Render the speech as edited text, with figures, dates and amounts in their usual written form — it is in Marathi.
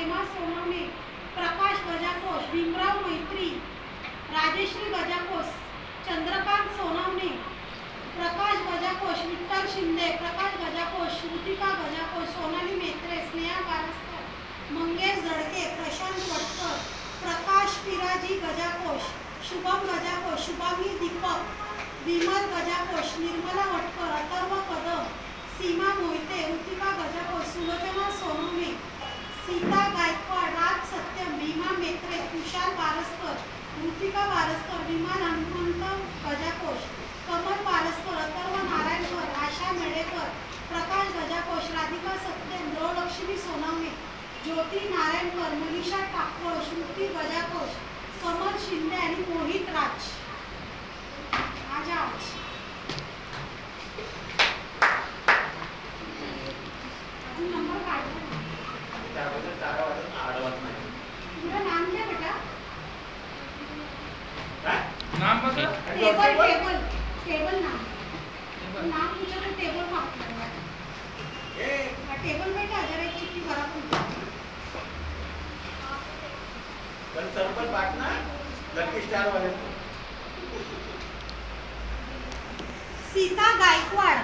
हेमा सोनवणे, प्रकाश गजाकोश, भीमराव मैत्री, राजेश्री गजाकोश, चंद्रकांत सोनवणे, प्रकाश गजाकोश, विठ्ठल शिंदे, प्रकाश गजाकोश, श्रुतिका गजाकोश, सोनाली मेत्रे, स्नेहा बारस्कर, मंगेश झडके, प्रशांत वटकर, प्रकाश पिराजी गजाकोश, शुभम गजाकोश, शुभांगी दीपक, विमल गजाकोश, निर्मला वटकर, अथर्व कदम, सीमा मोहिते, ऋतिका गजाकोश, सुलोचना सोनवणे, सीता गायकवाड, राज सत्यम, भीमा मेत्रे, कुशाल बारस्कर, ऋतिका बारस्कर, विमान हनुमंत गजाकोश, कमल बारस्कर, अथर्व नारायणकर, आशा मेडेकर, प्रकाश गजाकोश, राधिका सत्यम, गृहलक्ष्मी सोनवणे, ज्योती नारायणकर, मनीषा टाकवळ, श्रुती गजाकोश, कमल शिंदे आणि मोहित राज. आज अजून नंबर काढला तुझं नाम क्या बेटा? नाम बता. टेबल टेबल नाम नाम तुझं टेबल मागलं टेबल बेटा जरा एक चिठ्ठी भरा सरपंच पाटना लकी स्टार वाले सीता गायकवाड.